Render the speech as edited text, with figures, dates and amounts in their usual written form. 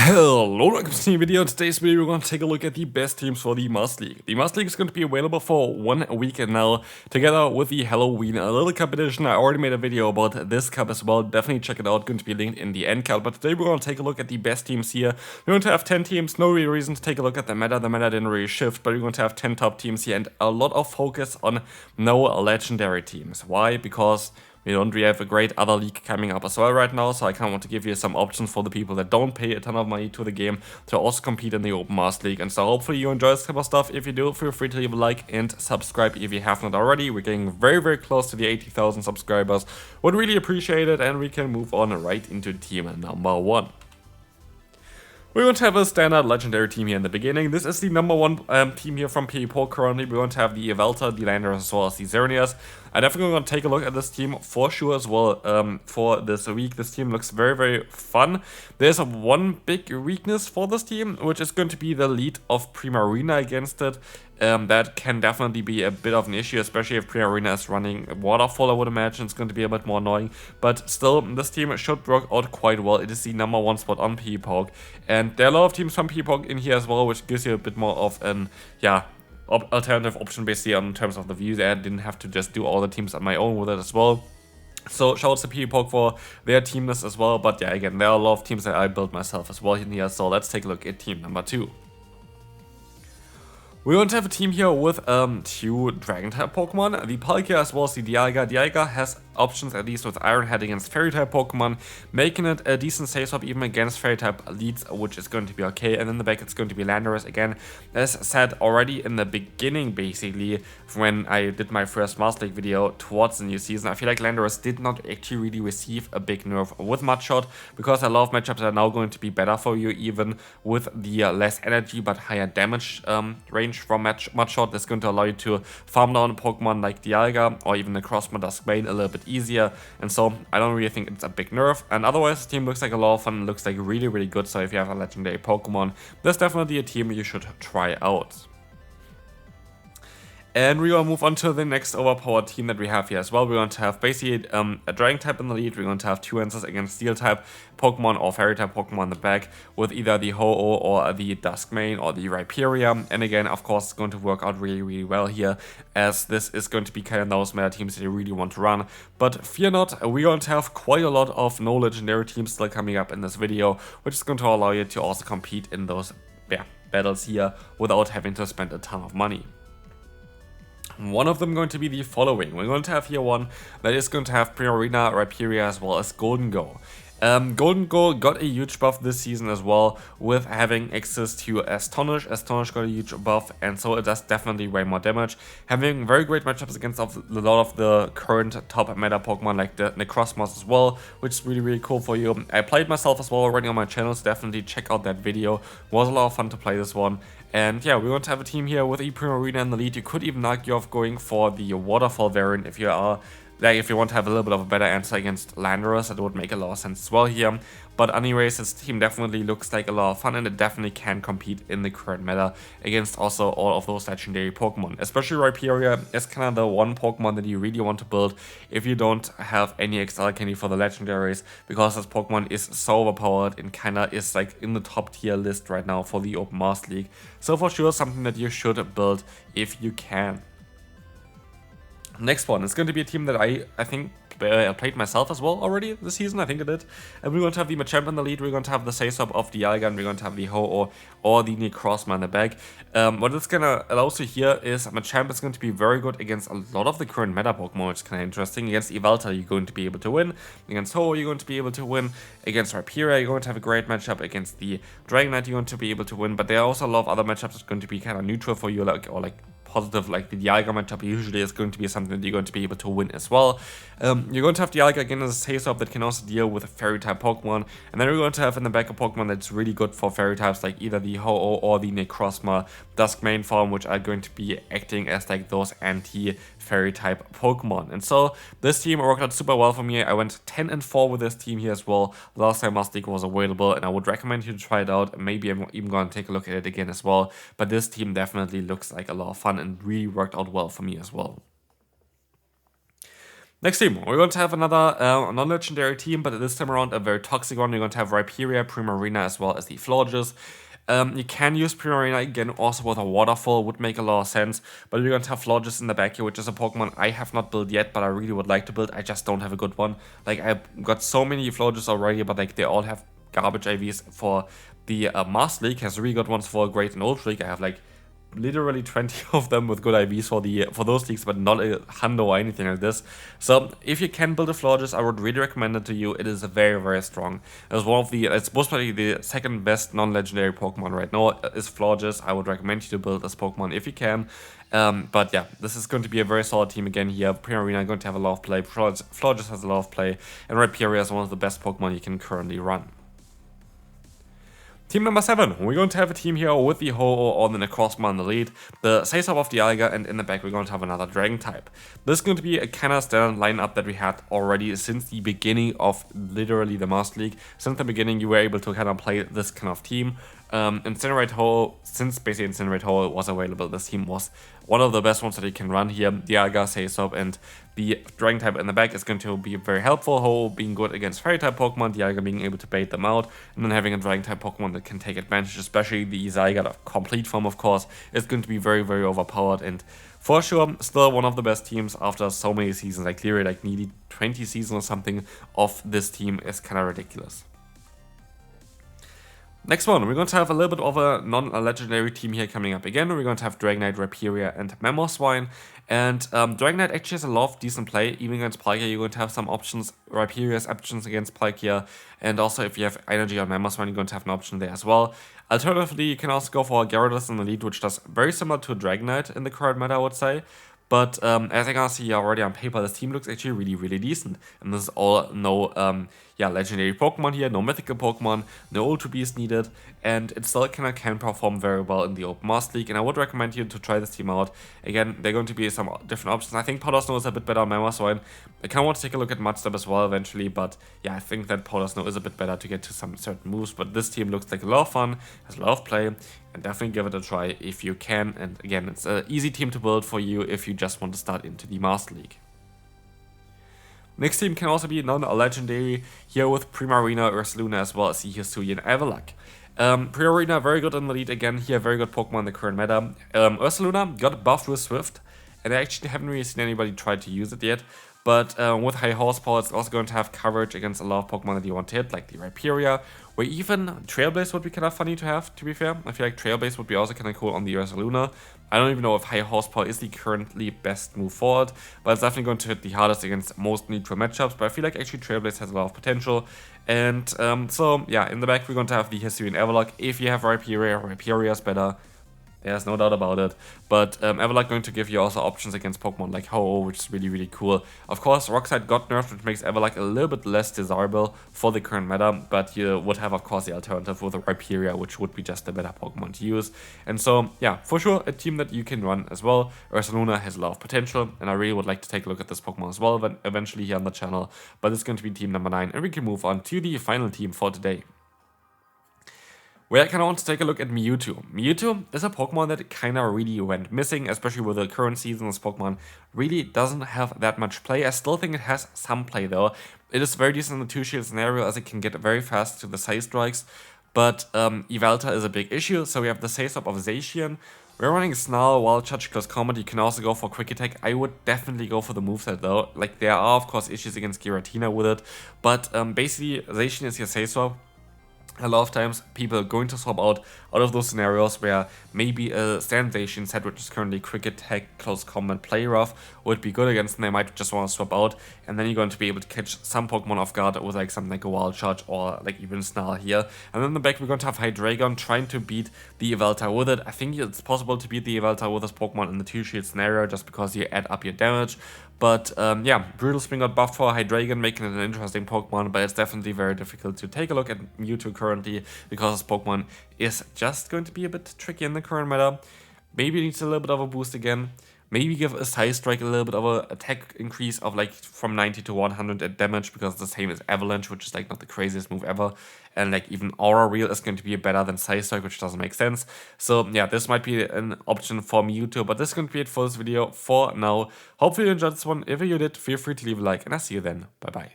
Hello, welcome to the video. In today's video, we're going to take a look at the best teams for the Master League. The Master League is going to be available for 1 week now, together with the Halloween Little Cup edition. I already made a video about this cup as well. Definitely check it out. Going to be linked in the end card. But today we're going to take a look at the best teams here. We're going to have 10 teams. No real reason to take a look at the meta. The meta didn't really shift, but we're going to have 10 top teams here and a lot of focus on no legendary teams. Why? Because we don't really have a great other league coming up as well right now, so I kind of want to give you some options for the people that don't pay a ton of money to the game to also compete in the Open Master League. And so hopefully you enjoy this type of stuff. If you do, feel free to leave a like and subscribe if you have not already. We're getting very, very close to the 80,000 subscribers. Would really appreciate it, and we can move on right into team number 1. We're going to have a standard legendary team here in the beginning. This is the number 1 team here from PvP currently. We're going to have the Evelta, the Landers, as well as the Xerneas. I'm definitely going to take a look at this team for sure as well for this week. This team looks very, very fun. There's one big weakness for this team, which is going to be the lead of Prima Arena against it. That can definitely be a bit of an issue, especially if Prima Arena is running Waterfall. I would imagine it's going to be a bit more annoying. But still, this team should work out quite well. It is the number 1 spot on PvP. And there are a lot of teams from PvP in here as well, which gives you a bit more of an, alternative option basically in terms of the views. I didn't have to just do all the teams on my own with it as well. So shout out to PvP for their teamness as well. But yeah, again, there are a lot of teams that I built myself as well in here. So let's take a look at team number 2. We're going to have a team here with 2 Dragon-type Pokemon, the Palkia as well as the Dialga. Dialga has options at least with Iron Head against Fairy-type Pokemon, making it a decent save-swap even against Fairy-type leads, which is going to be okay. And in the back it's going to be Landorus again. As said already in the beginning, basically, when I did my first Master League video towards the new season, I feel like Landorus did not actually really receive a big nerf with Mudshot, because a lot of matchups are now going to be better for you, even with the less energy but higher damage range from Mudshot. That's going to allow you to farm down a Pokemon like Dialga or even the Crossma Duskbane a little bit easier, and so I don't really think it's a big nerf. And otherwise, the team looks like a lot of fun, looks like really, really good. So if you have a legendary Pokemon, that's definitely a team you should try out. And we're going to move on to the next overpowered team that we have here as well. We're going to have basically a Dragon type in the lead. We're going to have 2 answers against Steel type Pokemon or Fairy type Pokemon in the back, with either the Ho-Oh or the Duskmane or the Rhyperior. And again, of course, it's going to work out really, really well here, as this is going to be kind of those meta teams that you really want to run. But fear not, we're going to have quite a lot of no legendary teams still coming up in this video, which is going to allow you to also compete in those battles here without having to spend a ton of money. One of them going to be the following. We're going to have here one that is going to have Prima Arena, Rhyperior, as well as Golden Go. Golden Go got a huge buff this season as well, with having access to Astonish. Astonish got a huge buff, and so it does definitely way more damage. Having very great matchups against a lot of the current top meta Pokemon like the Necrozmas as well, which is really, really cool for you. I played myself as well already on my channel, so definitely check out that video. It was a lot of fun to play this one. And yeah, we're going to have a team here with a Prima Arena in the lead. You could even argue of going for the Waterfall variant if you are, like, if you want to have a little bit of a better answer against Landorus. That would make a lot of sense as well here. But anyways, this team definitely looks like a lot of fun, and it definitely can compete in the current meta against also all of those legendary Pokemon. Especially Rhyperior is kind of the one Pokemon that you really want to build if you don't have any XL candy for the legendaries, because this Pokemon is so overpowered and kind of is like in the top tier list right now for the Open Master League. So for sure, something that you should build if you can. Next one is going to be a team that I think I played myself as well already this season. I think I did. And we're going to have the Machamp in the lead. We're going to have the Save-Swap of the Dialga, and we're going to have the Ho-Oh or the Necrozma in the back. What it's going to allow you here is Machamp is going to be very good against a lot of the current meta Pokemon, which is kind of interesting. Against Evelta, you're going to be able to win. Against Ho-Oh, you're going to be able to win. Against Rhyperior, you're going to have a great matchup. Against the Dragonite, you're going to be able to win. But there are also a lot of other matchups that's going to be kind of neutral for you, like positive, like the Dialga matchup usually is going to be something that you're going to be able to win as well. You're going to have Dialga again as a Save-Swap that can also deal with Fairy type Pokemon, and then we're going to have in the back a Pokemon that's really good for Fairy types, like either the Ho-Oh or the Necrozma Duskmane form, which are going to be acting as like those anti-Fairy type Pokemon. And so this team worked out super well for me. I went 10-4 with this team here as well. Last time Master League was available, and I would recommend you to try it out. Maybe I'm even going to take a look at it again as well. But this team definitely looks like a lot of fun and really worked out well for me as well. Next team, we're going to have another non-legendary team, but this time around a very toxic one. We're going to have Rhyperior, Primarina, as well as the Florges. You can use Primarina again, also with a Waterfall, would make a lot of sense. But you're going to have Florges in the back here, which is a Pokemon I have not built yet, but I really would like to build. I just don't have a good one. Like, I've got so many Florges already, but like they all have garbage IVs. For the Master League has really good ones for Great and Old League. I have like literally 20 of them with good IVs for those leagues, but not a hundo or anything like this. So if you can build a Florges, I would really recommend it to you. It is very, very strong. It's one of the, it's most probably the second best non-legendary Pokemon right now is Florges. I would recommend you to build this Pokemon if you can. But yeah, this is going to be a very solid team again here. Primarina going to have a lot of play. Florges has a lot of play, and Rhyperior is one of the best Pokemon you can currently run. Team number 7, we're going to have a team here with the Ho-Oh or the Necrozma in the lead, the Sazop of the Dialga, and in the back we're going to have another Dragon type. This is going to be a kind of standard lineup that we had already since the beginning of literally the Master League. Since the beginning you were able to kind of play this kind of team. Incinerate Ho, since basically Incinerate Ho was available, this team was one of the best ones that you can run here. Dialga, Sazop, and the Dragon type in the back is going to be very helpful. Ho being good against Fairy type Pokemon, Dialga being able to bait them out, and then having a Dragon type Pokemon that can take advantage, especially the Zygarde complete form, of course, is going to be very, very overpowered. And for sure, still one of the best teams after so many seasons, like literally like nearly 20 seasons or something of this team is kind of ridiculous. Next one, we're going to have a little bit of a non-legendary team here coming up again. We're going to have Dragonite, Rhyperior, and Mamoswine. And Dragonite actually has a lot of decent play. Even against Palkia, you're going to have some options. Rhyperior has options against Palkia. And also, if you have Energy on Mamoswine, you're going to have an option there as well. Alternatively, you can also go for a Gyarados in the lead, which does very similar to a Dragonite in the current meta, I would say. But as I can see already on paper, this team looks actually really, really decent. And this is all no legendary Pokemon here, no mythical Pokemon, no Ultra Beast needed, and it still can perform very well in the Open Master League, and I would recommend you to try this team out. Again, there are going to be some different options. I think Powder Snow is a bit better on Mamoswine. I kind of want to take a look at Mud Step as well eventually, but yeah, I think that Powder Snow is a bit better to get to some certain moves, but this team looks like a lot of fun, has a lot of play, and definitely give it a try if you can. And again, it's an easy team to build for you if you just want to start into the Master League. Next team can also be non-legendary here with Primarina, Ursaluna, as well as the Hisuian Avalok. Primarina very good in the lead again here, very good Pokemon in the current meta. Ursaluna got buffed with Swift, and I actually haven't really seen anybody try to use it yet. But with high horsepower, it's also going to have coverage against a lot of Pokemon that you want to hit, like the Rhyperior, or even Trailblaze would be kind of funny to have, to be fair. I feel like Trailblaze would be also kind of cool on the Ursaluna. I don't even know if high horsepower is the currently best move forward, but it's definitely going to hit the hardest against most neutral matchups. But I feel like actually Trailblaze has a lot of potential. And so, yeah, in the back, we're going to have the Hisuian Avalok. If you have Rhyperior is better. There's no doubt about it. But Avalok going to give you also options against Pokemon like Ho-Oh, which is really, really cool. Of course, Rockslide got nerfed, which makes Avalok a little bit less desirable for the current meta. But you would have, of course, the alternative with Rhyperior, which would be just a better Pokemon to use. And so, yeah, for sure, a team that you can run as well. Ursaluna has a lot of potential, and I really would like to take a look at this Pokemon as well eventually here on the channel. But it's going to be team number 9, and we can move on to the final team for today, where I kind of want to take a look at Mewtwo. Mewtwo is a Pokemon that kind of really went missing, especially with the current season. This Pokemon really doesn't have that much play. I still think it has some play though. It is very decent in the two-shield scenario as it can get very fast to the Side Strikes, but Yveltal is a big issue. So we have the Sazop of Zacian. We're running Snarl, Wild Charge, Close Combat. You can also go for Quick Attack. I would definitely go for the moveset though. Like, there are of course issues against Giratina with it, but basically Zacian is your Sazop. A lot of times people are going to swap out of those scenarios where maybe a standardization set, which is currently Quick Attack, Close Combat, Play Rough, would be good against, and they might just want to swap out, and then you're going to be able to catch some Pokemon off guard with like something like a Wild Charge or like even Snarl here. And then in the back we're going to have Hydreigon trying to beat the Yveltal with it. I think it's possible to beat the Yveltal with this Pokemon in the two-shield scenario just because you add up your damage. But yeah, Brutal Spring got buffed for Hydreigon, making it an interesting Pokemon, but it's definitely very difficult to take a look at Mewtwo currently because this Pokemon is just going to be a bit tricky in the current meta. Maybe it needs a little bit of a boost again, maybe give a Side Strike a little bit of a attack increase of like from 90 to 100 at damage, because the same as Avalanche, which is like not the craziest move ever. And like even Aura Reel is going to be better than Side Strike, which doesn't make sense. So yeah, this might be an option for Mewtwo, but this is going to be it for this video for now. Hopefully you enjoyed this one. If you did, feel free to leave a like, and I'll see you then. Bye bye.